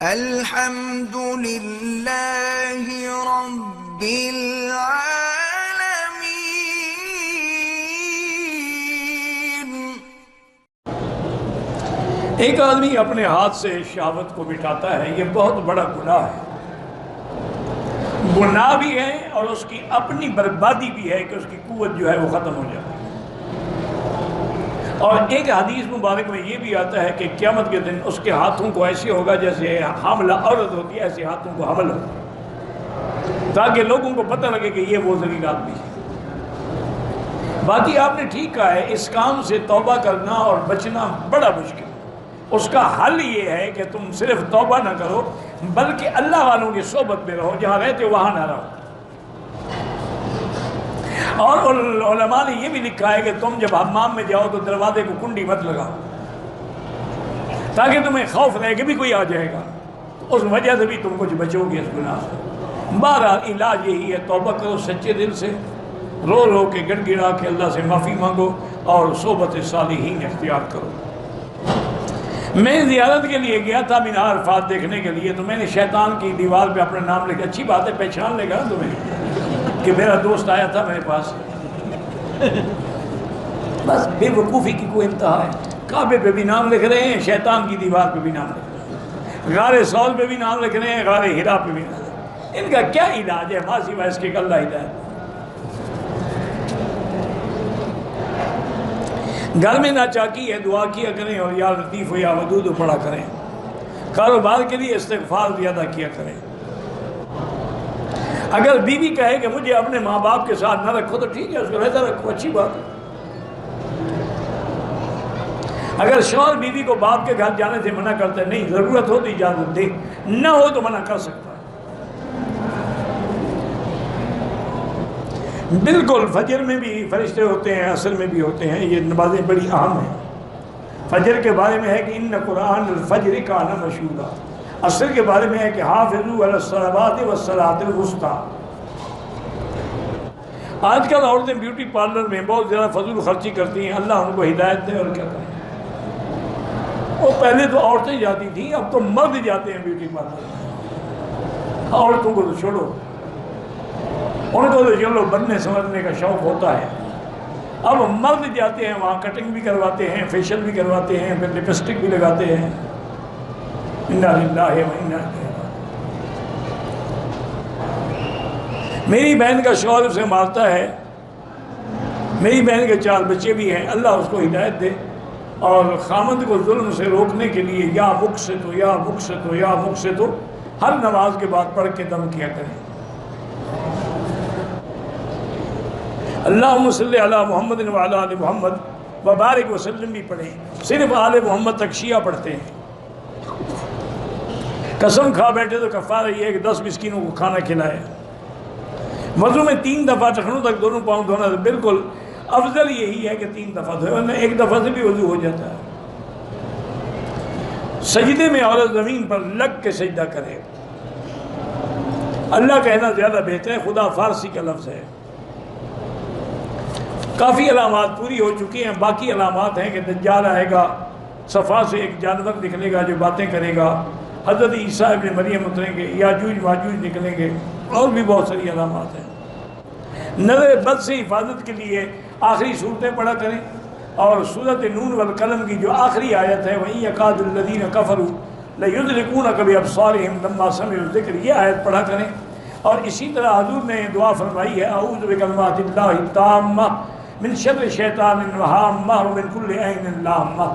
الحمد للہ رب العالمین۔ ایک آدمی اپنے ہاتھ سے شہوت کو مٹاتا ہے، یہ بہت بڑا گناہ ہے۔ گناہ بھی ہے اور اس کی اپنی بربادی بھی ہے کہ اس کی قوت جو ہے وہ ختم ہو جاتی ہے۔ اور ایک حدیث مبارک میں یہ بھی آتا ہے کہ قیامت کے دن اس کے ہاتھوں کو ایسے ہوگا جیسے حاملہ عورت ہوتی ہے، ایسے ہاتھوں کو حمل ہوگا، تاکہ لوگوں کو پتہ لگے کہ یہ وہ ذلیل آدمی ہے۔ باقی آپ نے ٹھیک کہا ہے، اس کام سے توبہ کرنا اور بچنا بڑا مشکل ہے۔ اس کا حل یہ ہے کہ تم صرف توبہ نہ کرو بلکہ اللہ والوں کی صحبت میں رہو، جہاں رہتے ہو وہاں نہ رہو۔ اور علماء نے یہ بھی لکھا ہے کہ تم جب حمام میں جاؤ تو دروازے کو کنڈی مت لگاؤ، تاکہ تمہیں خوف رہے کہ بھی کوئی آ جائے گا، تو اس وجہ سے بھی تم کچھ بچو گے اس گناہ سے۔ بہرحال علاج یہی ہے، توبہ کرو سچے دل سے، رو رو کے گڑ گڑا کے اللہ سے معافی مانگو اور صحبت صالحین اختیار کرو۔ میں زیارت کے لیے گیا تھا مینار عرفات دیکھنے کے لیے، تو میں نے شیطان کی دیوار پہ اپنا نام لکھا۔ اچھی بات ہے، پہچان لے گا تمہیں کہ میرا دوست آیا تھا میرے پاس۔ بس بے وقوفی کی کوئی انتہا ہے۔ کعبے پہ بھی نام لکھ رہے ہیں، شیطان کی دیوار پہ بھی نام لکھ رہے ہیں، غار سول پہ بھی نام لکھ رہے ہیں، غار ہرا پہ بھی نام لکھ رہے ہیں۔ ان کا کیا علاج ہے؟ ماں سوائے اس کے کہ اللہ ہدایت۔ گھر میں ناچاکی ہے، دعا کیا کریں اور یا لطیف ہو یا ودود ہو پڑھا کریں۔ کاروبار کے لیے استغفار زیادہ کیا کریں۔ اگر بیوی کہے کہ مجھے اپنے ماں باپ کے ساتھ نہ رکھو تو ٹھیک ہے، اس کو رہتا رکھو، اچھی بات ہے۔ اگر شوہر بیوی کو باپ کے گھر جانے سے منع کرتا ہے، نہیں ضرورت ہو تو اجازت دے، نہ ہو تو منع کر سکتا ہے۔ بالکل فجر میں بھی فرشتے ہوتے ہیں، عصر میں بھی ہوتے ہیں، یہ نمازیں بڑی اہم ہیں۔ فجر کے بارے میں ہے کہ ان قرآن الفجر کان مشہورا، عصر کے بارے میں ہے کہ حافظوا علی الصلوات والصلاۃ الوسطی۔ آج کل عورتیں بیوٹی پارلر میں بہت زیادہ فضول خرچی کرتی ہیں، اللہ ان کو ہدایت دے، اور کیا کریں۔ وہ پہلے تو عورتیں جاتی تھیں، اب تو مرد جاتے ہیں بیوٹی پارلر میں۔ عورتوں کو تو چھوڑو، ان کو تو چلو بننے سمجھنے کا شوق ہوتا ہے، اب مرد جاتے ہیں وہاں، کٹنگ بھی کرواتے ہیں، فیشل بھی کرواتے ہیں، پھر لپسٹک بھی لگاتے ہیں۔ انا للہ و انا الیہ۔ میری بہن کا شوہر اسے مارتا ہے، میری بہن کے 4 بچے بھی ہیں، اللہ اس کو ہدایت دے، اور خامند کو ظلم سے روکنے کے لیے یا مقسط ہو یا مقسط ہو یا مقسط ہو ہر نماز کے بعد پڑھ کے دم کیا کریں۔ اللہم صلی علی محمد وعلی آل محمد وبارک وسلم بھی پڑھیں، صرف آل محمد تک شیعہ پڑھتے ہیں۔ قسم کھا بیٹھے تو کفارہ یہ ہے کہ 10 مسکینوں کو کھانا کھلائے۔ وضو میں 3 دفعہ ٹخنوں تک دونوں پاؤں دھونا، بالکل افضل یہی ہے کہ 3 دفعہ دھوئے، ورنہ 1 دفعہ سے بھی وضو ہو جاتا ہے۔ سجدے میں عورت زمین پر لگ کے سجدہ کرے، اللہ کہنا زیادہ بہتر ہے، خدا فارسی کا لفظ ہے۔ کافی علامات پوری ہو چکی ہیں، باقی علامات ہیں کہ دجال آئے گا، صفا سے ایک جانور نکلے گا جو باتیں کرے گا، حضرت عیسیٰ ابن مریم اتریں گے، یاجوج ماجوج نکلیں گے، اور بھی بہت ساری علامات ہیں۔ نظر بد سے حفاظت کے لیے آخری صورتیں پڑھا کریں، اور سورۃ نون والقلم کی جو آخری آیت ہے وَإِن يَكَادُ الَّذِينَ كَفَرُوا لَيُزْلِقُونَكَ بِأَبْصَارِهِمْ لَمَّا سَمِعُوا الذِّكْرَ، یہ آیت پڑھا کریں۔ اور اسی طرح حضور نے دعا فرمائی ہے اعوذ بکلمات اللہ التامہ من شر شیطان وہامہ ومن کل عین لامہ۔